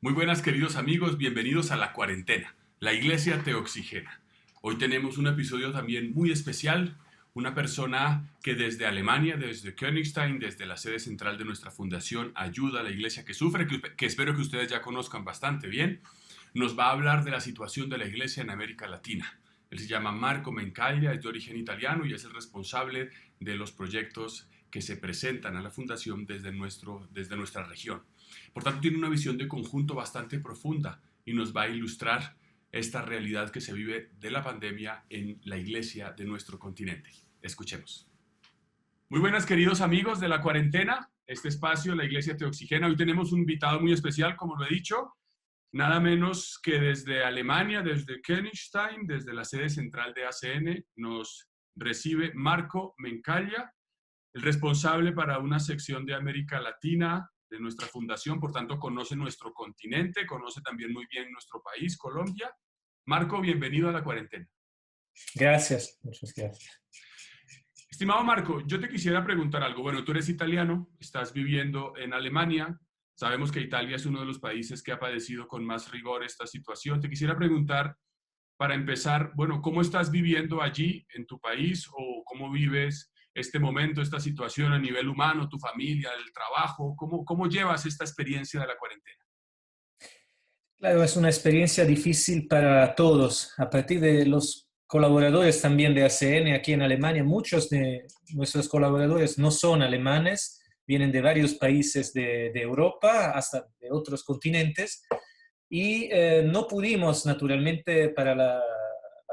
Muy buenas queridos amigos, bienvenidos a La Cuarentena. La Iglesia te oxigena. Hoy tenemos un episodio también muy especial, una persona que desde Alemania, desde Königstein, desde la sede central de nuestra fundación Ayuda a la Iglesia que Sufre, que espero que ustedes ya conozcan bastante bien, nos va a hablar de la situación de la Iglesia en América Latina. Él se llama Marco Mencaglia, es de origen italiano y es el responsable de los proyectos que se presentan a la fundación desde nuestra región. Por tanto, tiene una visión de conjunto bastante profunda y nos va a ilustrar esta realidad que se vive de la pandemia en la iglesia de nuestro continente. Escuchemos. Muy buenas, queridos amigos de La Cuarentena, este espacio, La Iglesia te oxigena. Hoy tenemos un invitado muy especial, como lo he dicho, nada menos que desde Alemania, desde Königstein, desde la sede central de ACN, nos recibe Marco Mencaglia, el responsable para una sección de América Latina de nuestra fundación, por tanto conoce nuestro continente, conoce también muy bien nuestro país, Colombia. Marco, bienvenido a La Cuarentena. Gracias, muchas gracias. Estimado Marco, yo te quisiera preguntar algo. Bueno, tú eres italiano, estás viviendo en Alemania, sabemos que Italia es uno de los países que ha padecido con más rigor esta situación. Te quisiera preguntar, para empezar, bueno, ¿cómo estás viviendo allí en tu país o cómo vives este momento, esta situación a nivel humano, tu familia, el trabajo? ¿Cómo llevas esta experiencia de la cuarentena? Claro, es una experiencia difícil para todos. A partir de los colaboradores también de ACN aquí en Alemania, muchos de nuestros colaboradores no son alemanes, vienen de varios países de Europa, hasta de otros continentes, y no pudimos, naturalmente, para las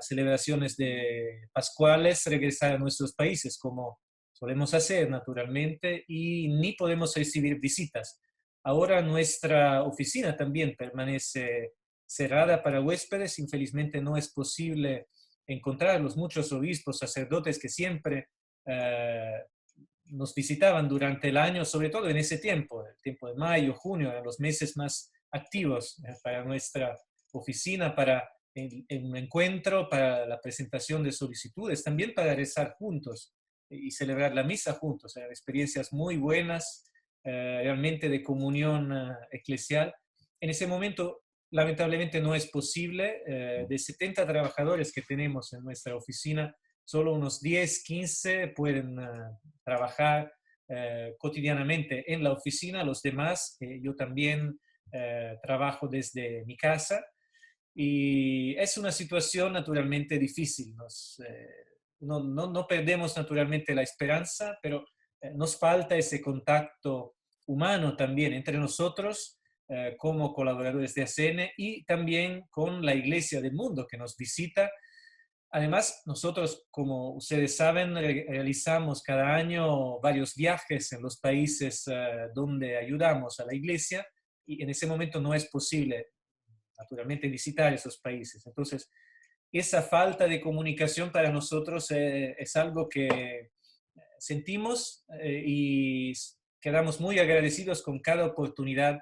celebraciones de Pascuales, regresar a nuestros países como solemos hacer, naturalmente, y ni podemos recibir visitas. Ahora nuestra oficina también permanece cerrada para huéspedes. Infelizmente no es posible encontrar los muchos obispos, sacerdotes que siempre eh, nos visitaban durante el año, sobre todo en ese tiempo, el tiempo de mayo, junio, eran los meses más activos para nuestra oficina, para un encuentro, para la presentación de solicitudes, también para rezar juntos y celebrar la misa juntos. Eran experiencias muy buenas, realmente de comunión eclesial. En ese momento, lamentablemente, no es posible. De 70 trabajadores que tenemos en nuestra oficina, solo unos 10, 15 pueden trabajar cotidianamente en la oficina. Los demás, yo también trabajo desde mi casa. Y es una situación naturalmente difícil. No perdemos naturalmente la esperanza, pero nos falta ese contacto humano también entre nosotros como colaboradores de ACN y también con la Iglesia del mundo que nos visita. Además, nosotros, como ustedes saben, realizamos cada año varios viajes en los países donde ayudamos a la Iglesia y en ese momento no es posible, naturalmente, visitar esos países. Entonces, esa falta de comunicación para nosotros es algo que sentimos y quedamos muy agradecidos con cada oportunidad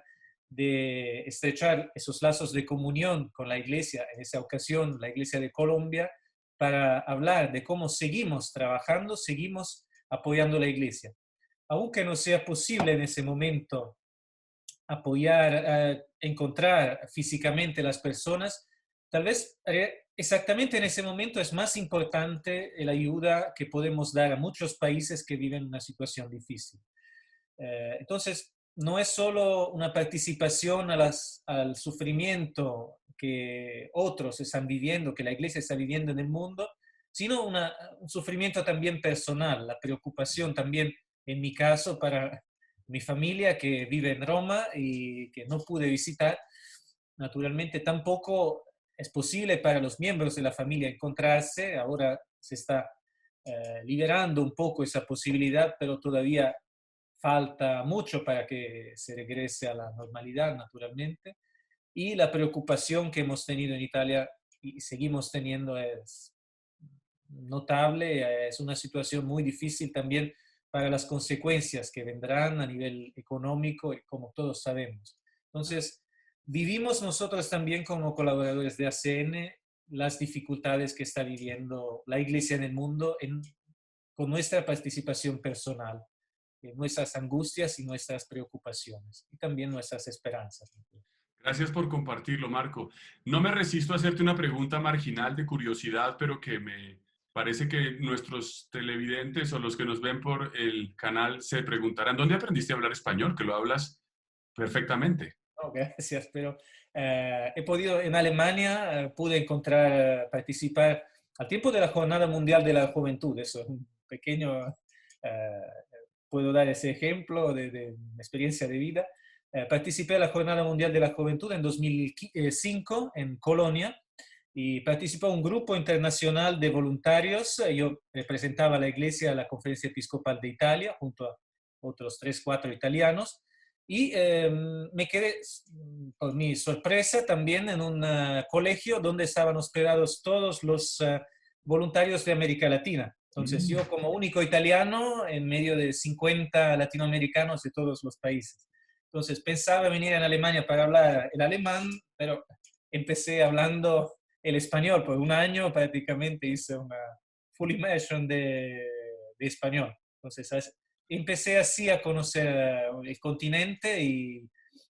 de estrechar esos lazos de comunión con la Iglesia, en esa ocasión la Iglesia de Colombia, para hablar de cómo seguimos trabajando, seguimos apoyando la Iglesia. Aunque no sea posible en ese momento apoyar, encontrar físicamente las personas, tal vez exactamente en ese momento es más importante la ayuda que podemos dar a muchos países que viven una situación difícil. Entonces, no es solo una participación al sufrimiento que otros están viviendo, que la iglesia está viviendo en el mundo, sino un sufrimiento también personal, la preocupación también, en mi caso, para mi familia que vive en Roma y que no pude visitar. Naturalmente, tampoco es posible para los miembros de la familia encontrarse. Ahora se está liberando un poco esa posibilidad, pero todavía falta mucho para que se regrese a la normalidad, naturalmente. Y la preocupación que hemos tenido en Italia y seguimos teniendo es notable. Es una situación muy difícil también para las consecuencias que vendrán a nivel económico, como todos sabemos. Entonces, vivimos nosotros también como colaboradores de ACN las dificultades que está viviendo la Iglesia en el mundo con nuestra participación personal, nuestras angustias y nuestras preocupaciones y también nuestras esperanzas. Gracias por compartirlo, Marco. No me resisto a hacerte una pregunta marginal de curiosidad, pero que me parece que nuestros televidentes o los que nos ven por el canal se preguntarán, ¿dónde aprendiste a hablar español? Que lo hablas perfectamente. No, gracias, pero he podido en Alemania, pude encontrar, participar al tiempo de la Jornada Mundial de la Juventud. Eso es un pequeño, eh, puedo dar ese ejemplo de experiencia de vida. Participé en la Jornada Mundial de la Juventud en 2005 en Colonia y participó un grupo internacional de voluntarios. Yo representaba a la Iglesia a la Conferencia Episcopal de Italia junto a otros 3, 4 italianos. Y me quedé, por mi sorpresa, también en un colegio donde estaban hospedados todos los voluntarios de América Latina. Entonces Mm. yo como único italiano en medio de 50 latinoamericanos de todos los países. Entonces pensaba venir a Alemania para hablar el alemán, pero empecé hablando el español. Por un año prácticamente hice una full immersion de español. Entonces empecé así a conocer el continente y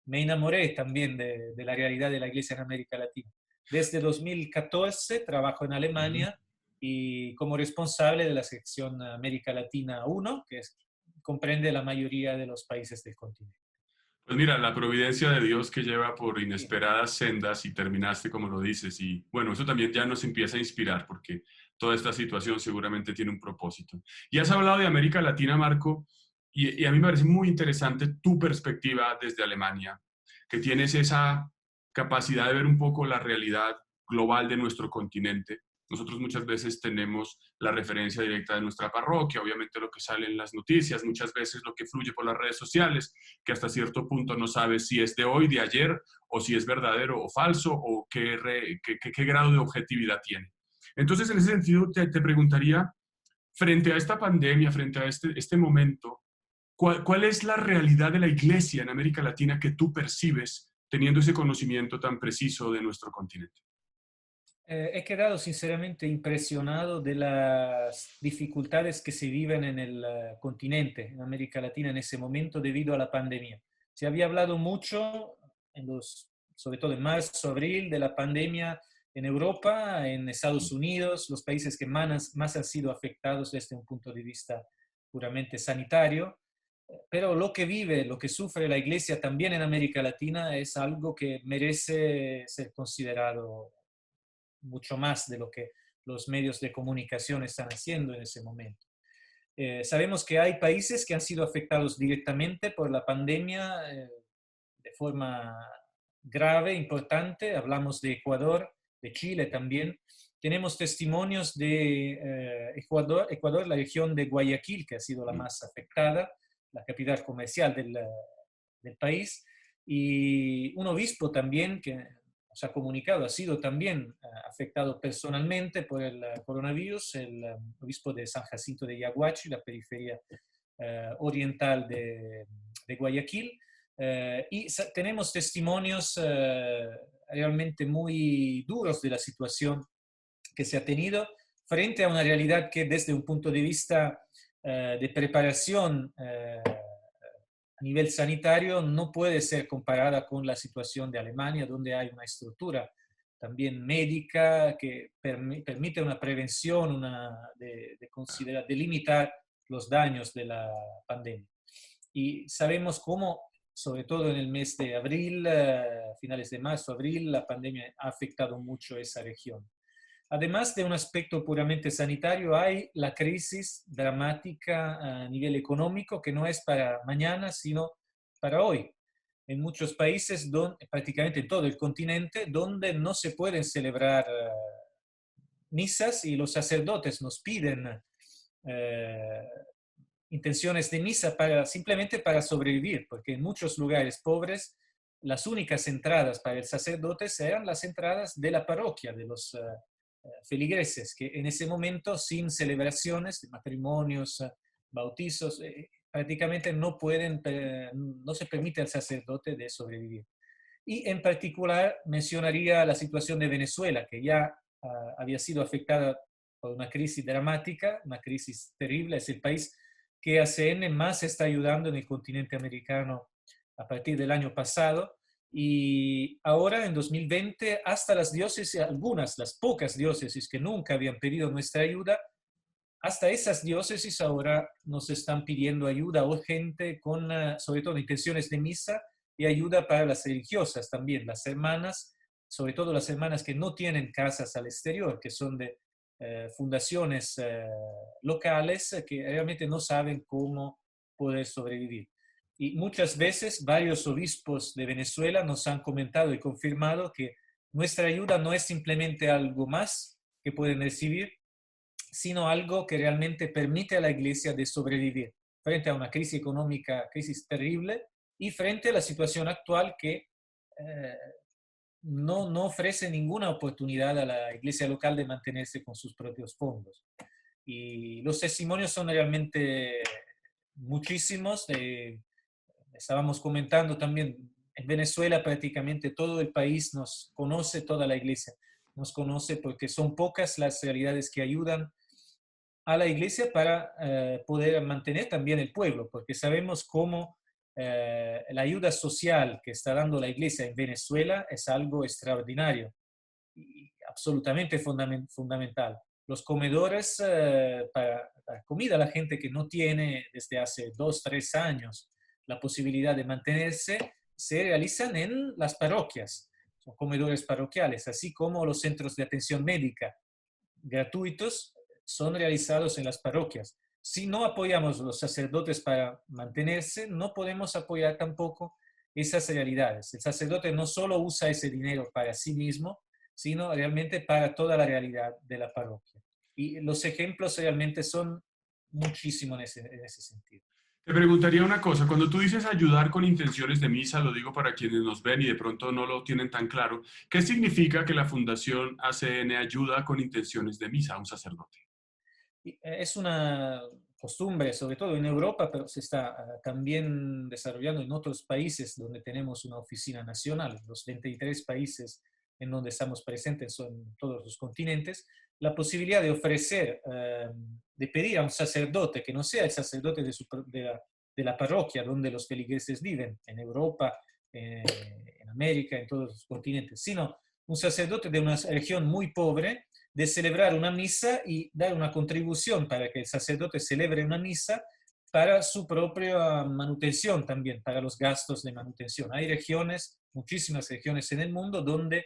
me enamoré también de la realidad de la iglesia en América Latina. Desde 2014 trabajo en Ujú. Alemania y como responsable de la sección América Latina 1, que comprende la mayoría de los países del continente. Pues mira, la providencia de Dios que lleva por Sí, inesperadas sendas y terminaste como lo dices. Y bueno, eso también ya nos empieza a inspirar porque toda esta situación seguramente tiene un propósito. Y has hablado de América Latina, Marco, y a mí me parece muy interesante tu perspectiva desde Alemania, que tienes esa capacidad de ver un poco la realidad global de nuestro continente. Nosotros muchas veces tenemos la referencia directa de nuestra parroquia, obviamente lo que sale en las noticias, muchas veces lo que fluye por las redes sociales, que hasta cierto punto no sabes si es de hoy, de ayer, o si es verdadero o falso, o qué grado de objetividad tiene. Entonces, en ese sentido, te preguntaría, frente a esta pandemia, frente a este momento, ¿cuál es la realidad de la iglesia en América Latina que tú percibes teniendo ese conocimiento tan preciso de nuestro continente? He quedado sinceramente impresionado de las dificultades que se viven en el continente, en América Latina, en ese momento debido a la pandemia. Se había hablado mucho, sobre todo en marzo, abril, de la pandemia en Europa, en Estados Unidos, los países que más han sido afectados desde un punto de vista puramente sanitario. Pero lo que vive, lo que sufre la Iglesia también en América Latina es algo que merece ser considerado mucho más de lo que los medios de comunicación están haciendo en ese momento. Sabemos que hay países que han sido afectados directamente por la pandemia de forma grave, importante. Hablamos de Ecuador, de Chile también. Tenemos testimonios de Ecuador, la región de Guayaquil, que ha sido la más afectada, la capital comercial del país, y un obispo también que nos ha comunicado, ha sido también afectado personalmente por el coronavirus, el obispo de San Jacinto de Yaguachi, la periferia oriental de Guayaquil. Y tenemos testimonios realmente muy duros de la situación que se ha tenido frente a una realidad que desde un punto de vista de preparación a nivel sanitario no puede ser comparada con la situación de Alemania, donde hay una estructura también médica que permite una prevención, de limitar los daños de la pandemia. Y sabemos cómo, sobre todo en el mes de abril, finales de marzo, abril, la pandemia ha afectado mucho esa región. Además de un aspecto puramente sanitario, hay la crisis dramática a nivel económico que no es para mañana, sino para hoy. En muchos países, prácticamente en todo el continente, donde no se pueden celebrar misas y los sacerdotes nos piden eh, intenciones de misa simplemente para sobrevivir, porque en muchos lugares pobres las únicas entradas para el sacerdote eran las entradas de la parroquia, de los feligreses, que en ese momento, sin celebraciones, matrimonios, bautizos, prácticamente no se permite al sacerdote de sobrevivir. Y en particular mencionaría la situación de Venezuela, que ya había sido afectada por una crisis dramática, una crisis terrible. Es el país que ACN más está ayudando en el continente americano a partir del año pasado. Y ahora, en 2020, hasta las diócesis, algunas, las pocas diócesis que nunca habían pedido nuestra ayuda, hasta esas diócesis ahora nos están pidiendo ayuda urgente con, sobre todo, intenciones de misa y ayuda para las religiosas también, las hermanas, sobre todo las hermanas que no tienen casas al exterior, que son de fundaciones locales que realmente no saben cómo poder sobrevivir. Y muchas veces varios obispos de Venezuela nos han comentado y confirmado que nuestra ayuda no es simplemente algo más que pueden recibir, sino algo que realmente permite a la Iglesia de sobrevivir frente a una crisis económica, crisis terrible, y frente a la situación actual que no ofrece ninguna oportunidad a la Iglesia local de mantenerse con sus propios fondos. Y los testimonios son realmente muchísimos. Estábamos comentando también, en Venezuela prácticamente todo el país nos conoce, toda la Iglesia nos conoce, porque son pocas las realidades que ayudan a la iglesia para poder mantener también el pueblo, porque sabemos cómo la ayuda social que está dando la iglesia en Venezuela es algo extraordinario y absolutamente fundamental. Los comedores para comida, la gente que no tiene desde hace 2, 3 años la posibilidad de mantenerse, se realizan en las parroquias, son comedores parroquiales, así como los centros de atención médica gratuitos son realizados en las parroquias. Si no apoyamos a los sacerdotes para mantenerse, no podemos apoyar tampoco esas realidades. El sacerdote no solo usa ese dinero para sí mismo, sino realmente para toda la realidad de la parroquia. Y los ejemplos realmente son muchísimos en ese sentido. Te preguntaría una cosa, cuando tú dices ayudar con intenciones de misa, lo digo para quienes nos ven y de pronto no lo tienen tan claro, ¿qué significa que la Fundación ACN ayuda con intenciones de misa a un sacerdote? Es una costumbre, sobre todo en Europa, pero se está también desarrollando en otros países donde tenemos una oficina nacional, los 23 países en donde estamos presentes son todos los continentes, la posibilidad de ofrecer, de pedir a un sacerdote que no sea el sacerdote de la parroquia donde los feligreses viven, en Europa, en América, en todos los continentes, sino un sacerdote de una región muy pobre, de celebrar una misa y dar una contribución para que el sacerdote celebre una misa para su propia manutención también, para los gastos de manutención. Hay regiones, muchísimas regiones en el mundo, donde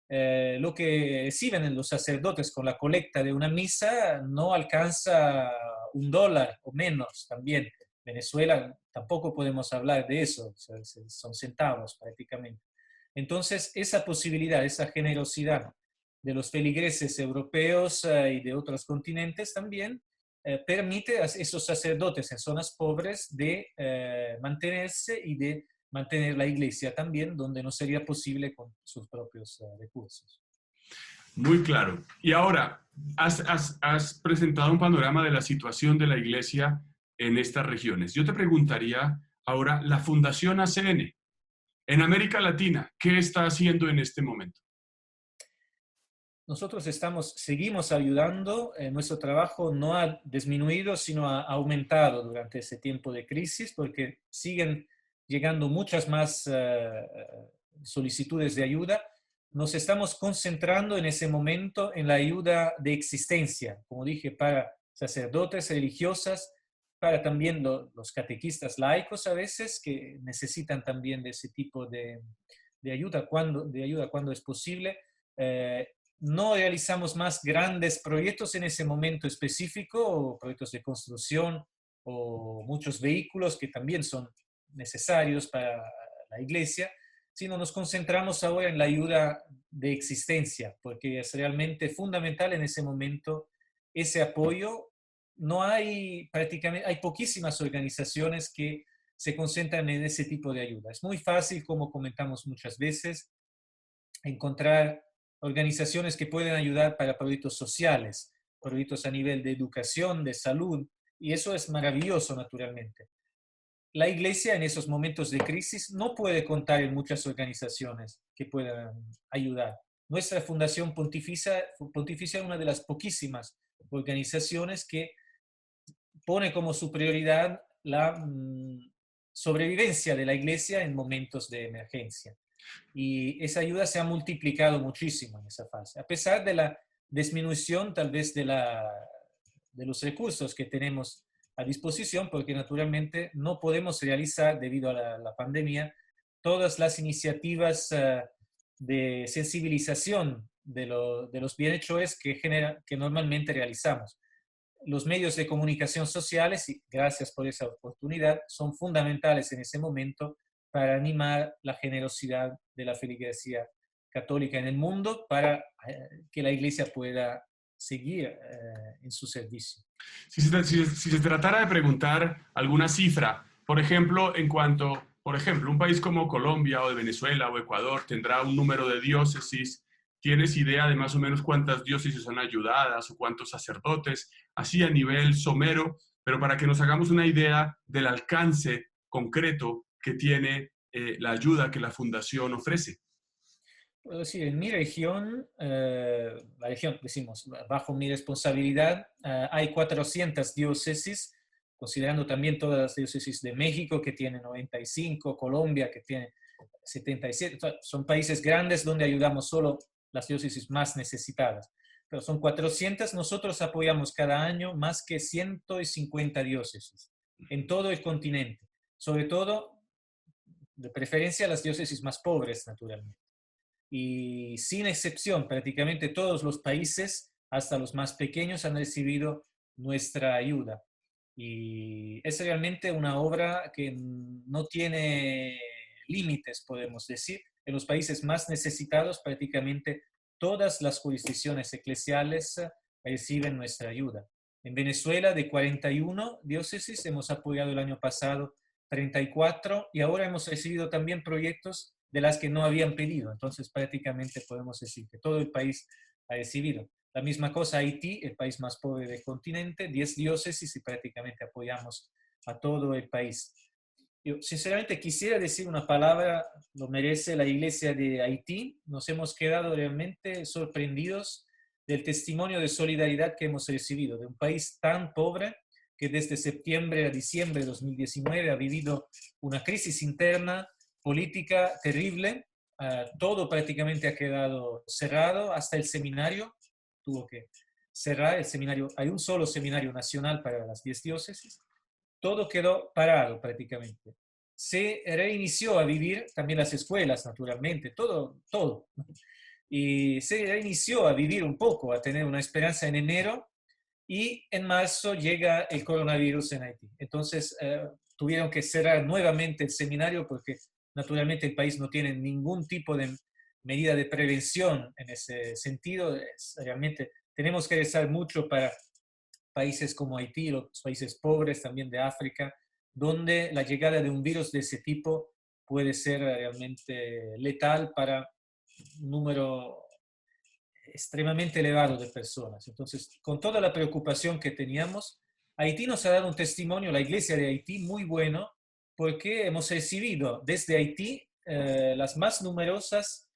lo que reciben los sacerdotes con la colecta de una misa no alcanza $1 o menos también. Venezuela tampoco podemos hablar de eso, son centavos prácticamente. Entonces, esa posibilidad, esa generosidad de los feligreses europeos y de otros continentes también permite a esos sacerdotes en zonas pobres de mantenerse y de mantener la iglesia también, donde no sería posible con sus propios recursos. Muy claro. Y ahora, has presentado un panorama de la situación de la iglesia en estas regiones. Yo te preguntaría ahora, la Fundación ACN en América Latina, ¿qué está haciendo en este momento? Nosotros seguimos ayudando, nuestro trabajo no ha disminuido, sino ha aumentado durante ese tiempo de crisis, porque siguen llegando muchas más solicitudes de ayuda. Nos estamos concentrando en ese momento en la ayuda de existencia, como dije, para sacerdotes, religiosas, para también los catequistas laicos a veces, que necesitan también de ese tipo de ayuda cuando es posible. No realizamos más grandes proyectos en ese momento específico, o proyectos de construcción o muchos vehículos que también son necesarios para la iglesia, sino nos concentramos ahora en la ayuda de existencia, porque es realmente fundamental en ese momento ese apoyo. No hay prácticamente, hay poquísimas organizaciones que se concentran en ese tipo de ayuda. Es muy fácil, como comentamos muchas veces, encontrar organizaciones que pueden ayudar para proyectos sociales, proyectos a nivel de educación, de salud, y eso es maravilloso naturalmente. La iglesia en esos momentos de crisis no puede contar en muchas organizaciones que puedan ayudar. Nuestra Fundación Pontificia es una de las poquísimas organizaciones que pone como su prioridad la sobrevivencia de la iglesia en momentos de emergencia. Y esa ayuda se ha multiplicado muchísimo en esa fase, a pesar de la disminución tal vez de los recursos que tenemos a disposición, porque naturalmente no podemos realizar, debido a la pandemia, todas las iniciativas de sensibilización de los bienhechores que normalmente realizamos. Los medios de comunicación sociales, y gracias por esa oportunidad, son fundamentales en ese momento para animar la generosidad de la feligresía católica en el mundo para que la Iglesia pueda seguir en su servicio. Si se tratara de preguntar alguna cifra, por ejemplo, un país como Colombia o de Venezuela o Ecuador tendrá un número de diócesis, ¿tienes idea de más o menos cuántas diócesis son ayudadas o cuántos sacerdotes? Así a nivel somero, pero para que nos hagamos una idea del alcance concreto que tiene la ayuda que la Fundación ofrece. Puedo decir, en mi región, la región, decimos, bajo mi responsabilidad, hay 400 diócesis, considerando también todas las diócesis de México, que tiene 95, Colombia, que tiene 77. Son países grandes donde ayudamos solo las diócesis más necesitadas. Pero son 400, nosotros apoyamos cada año más que 150 diócesis en todo el continente, sobre todo, de preferencia, las diócesis más pobres, naturalmente. Y sin excepción, prácticamente todos los países, hasta los más pequeños, han recibido nuestra ayuda. Y es realmente una obra que no tiene límites, podemos decir. En los países más necesitados, prácticamente todas las jurisdicciones eclesiales reciben nuestra ayuda. En Venezuela, de 41 diócesis, hemos apoyado el año pasado 34 y ahora hemos recibido también proyectos de las que no habían pedido. Entonces, prácticamente podemos decir que todo el país ha recibido. La misma cosa Haití, el país más pobre del continente, 10 diócesis y prácticamente apoyamos a todo el país. Yo sinceramente quisiera decir una palabra, lo merece la Iglesia de Haití. Nos hemos quedado realmente sorprendidos del testimonio de solidaridad que hemos recibido de un país tan pobre que desde septiembre a diciembre de 2019 ha vivido una crisis interna política terrible. Todo prácticamente ha quedado cerrado, hasta el seminario tuvo que cerrar el seminario. Hay un solo seminario nacional para las 10 diócesis. Todo quedó parado prácticamente. Se reinició a vivir también las escuelas, naturalmente, todo. Y se reinició a vivir un poco, a tener una esperanza en enero, y en marzo llega el coronavirus en Haití. Entonces tuvieron que cerrar nuevamente el seminario porque naturalmente el país no tiene ningún tipo de medida de prevención en ese sentido. Realmente tenemos que rezar mucho para países como Haití, los países pobres también de África, donde la llegada de un virus de ese tipo puede ser realmente letal para un número extremadamente elevado de personas. Entonces, con toda la preocupación que teníamos, Haití nos ha dado un testimonio, la iglesia de Haití, muy bueno, porque hemos recibido desde Haití las más numerosas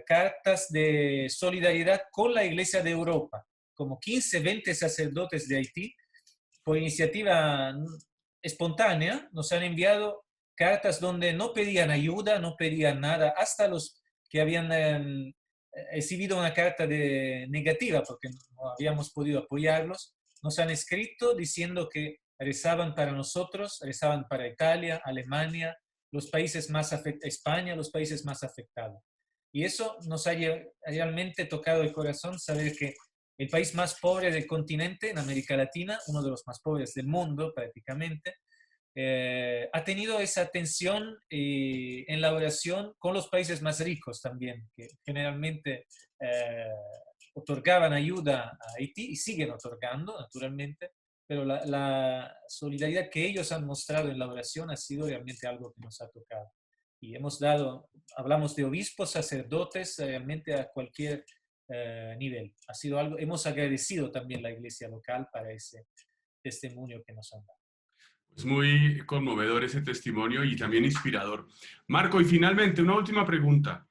cartas de solidaridad con la iglesia de Europa, como 15, 20 sacerdotes de Haití, por iniciativa espontánea, nos han enviado cartas donde no pedían ayuda, no pedían nada, hasta los que habían recibido una carta negativa porque no habíamos podido apoyarlos, nos han escrito diciendo que rezaban para nosotros, rezaban para Italia, Alemania, los países más España, los países más afectados. Y eso nos ha realmente tocado el corazón, saber que el país más pobre del continente, en América Latina, uno de los más pobres del mundo prácticamente, ha tenido esa atención en la oración con los países más ricos también, que generalmente otorgaban ayuda a Haití y siguen otorgando, naturalmente, pero la solidaridad que ellos han mostrado en la oración ha sido realmente algo que nos ha tocado. Y hablamos de obispos, sacerdotes, realmente a cualquier nivel. Ha sido algo, hemos agradecido también la iglesia local para ese testimonio que nos han dado. Es muy conmovedor ese testimonio y también inspirador. Marco, y finalmente una última pregunta.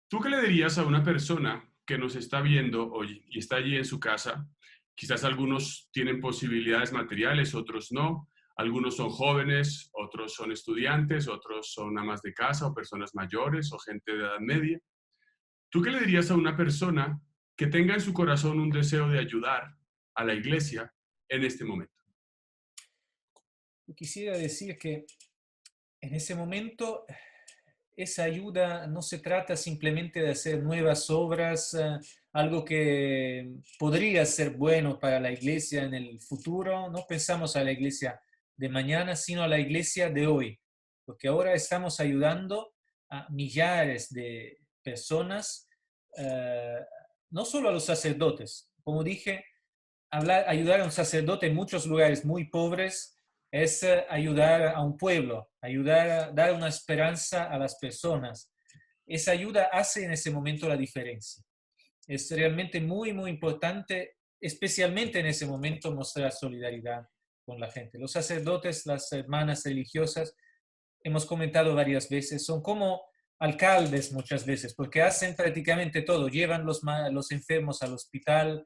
¿Tú qué le dirías a una persona que nos está viendo hoy y está allí en su casa? Quizás algunos tienen posibilidades materiales, otros no. Algunos son jóvenes, otros son estudiantes, otros son amas de casa o personas mayores o gente de edad media. ¿Tú qué le dirías a una persona que tenga en su corazón un deseo de ayudar a la iglesia en este momento? Quisiera decir que en ese momento esa ayuda no se trata simplemente de hacer nuevas obras, algo que podría ser bueno para la iglesia en el futuro. No pensamos a la iglesia de mañana, sino a la iglesia de hoy, porque ahora estamos ayudando a millares de personas, eh, no solo a los sacerdotes. Como dije, ayudar a un sacerdote en muchos lugares muy pobres es ayudar a un pueblo, ayudar, dar una esperanza a las personas. Esa ayuda hace en ese momento la diferencia. Es realmente muy, muy importante, especialmente en ese momento, mostrar solidaridad con la gente. Los sacerdotes, las hermanas religiosas, hemos comentado varias veces, son como alcaldes muchas veces, porque hacen prácticamente todo, llevan los enfermos al hospital,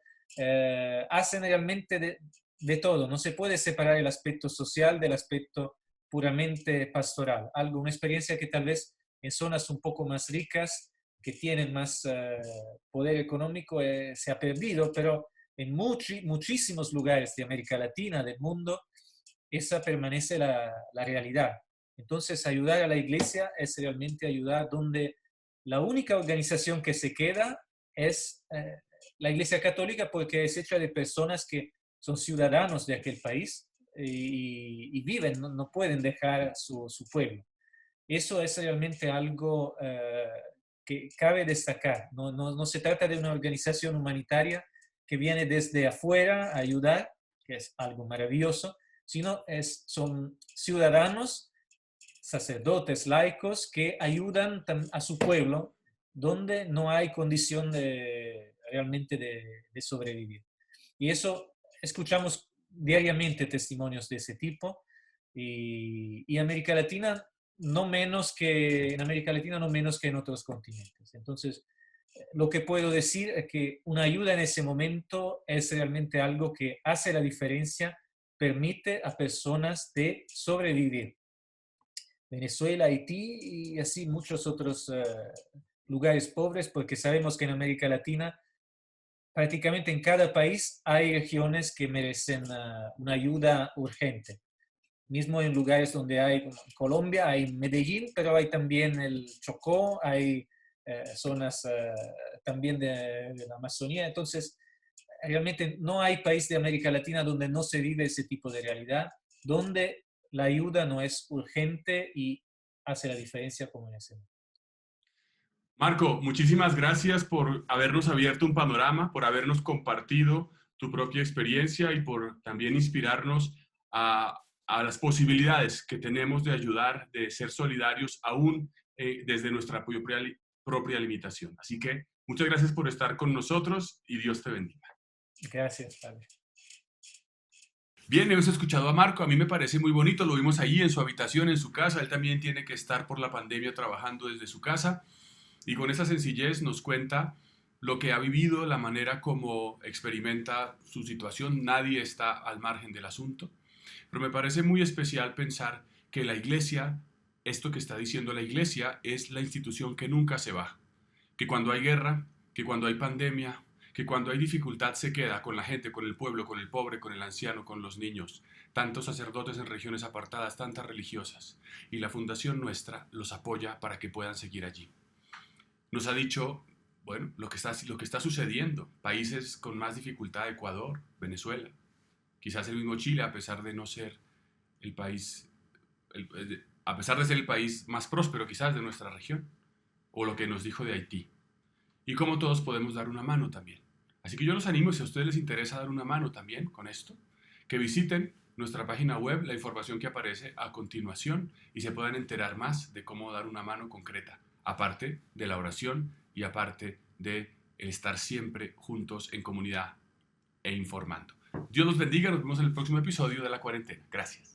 hacen realmente de todo. No se puede separar el aspecto social del aspecto puramente pastoral. Algo, una experiencia que tal vez en zonas un poco más ricas, que tienen más poder económico, se ha perdido, pero en muchísimos lugares de América Latina, del mundo, esa permanece la realidad. Entonces, ayudar a la iglesia es realmente ayudar donde la única organización que se queda es la Iglesia Católica, porque es hecha de personas que son ciudadanos de aquel país y viven, no pueden dejar su pueblo. Eso es realmente algo que cabe destacar. No se trata de una organización humanitaria que viene desde afuera a ayudar, que es algo maravilloso, sino son ciudadanos, sacerdotes, laicos, que ayudan a su pueblo donde no hay condición realmente de sobrevivir. Y eso escuchamos diariamente testimonios de ese tipo y América Latina en América Latina no menos que en otros continentes. Entonces, lo que puedo decir es que una ayuda en ese momento es realmente algo que hace la diferencia, permite a personas de sobrevivir. Venezuela, Haití y así muchos otros lugares pobres, porque sabemos que en América Latina prácticamente en cada país hay regiones que merecen una ayuda urgente. Mismo en lugares donde hay, como en Colombia, hay Medellín, pero hay también el Chocó, hay zonas también de la Amazonía. Entonces, realmente no hay país de América Latina donde no se vive ese tipo de realidad, donde la ayuda no es urgente y hace la diferencia como en ese momento. Marco, muchísimas gracias por habernos abierto un panorama, por habernos compartido tu propia experiencia y por también inspirarnos a las posibilidades que tenemos de ayudar, de ser solidarios aún desde nuestra propia limitación. Así que muchas gracias por estar con nosotros y Dios te bendiga. Gracias, Padre. Bien, hemos escuchado a Marco, a mí me parece muy bonito, lo vimos ahí en su habitación, en su casa, él también tiene que estar por la pandemia trabajando desde su casa y con esa sencillez nos cuenta lo que ha vivido, la manera como experimenta su situación, nadie está al margen del asunto, pero me parece muy especial pensar que la iglesia, esto que está diciendo la iglesia, es la institución que nunca se va, que cuando hay guerra, que cuando hay pandemia, que cuando hay dificultad se queda con la gente, con el pueblo, con el pobre, con el anciano, con los niños, tantos sacerdotes en regiones apartadas, tantas religiosas, y la fundación nuestra los apoya para que puedan seguir allí. Nos ha dicho, bueno, lo que está sucediendo, países con más dificultad, Ecuador, Venezuela, quizás el mismo Chile, a pesar de no ser el país, a pesar de ser el país más próspero quizás de nuestra región, o lo que nos dijo de Haití, y cómo todos podemos dar una mano también. Así que yo los animo, si a ustedes les interesa dar una mano también con esto, que visiten nuestra página web, la información que aparece a continuación, y se puedan enterar más de cómo dar una mano concreta, aparte de la oración y aparte de el estar siempre juntos en comunidad e informando. Dios los bendiga, nos vemos en el próximo episodio de La Cuarentena. Gracias.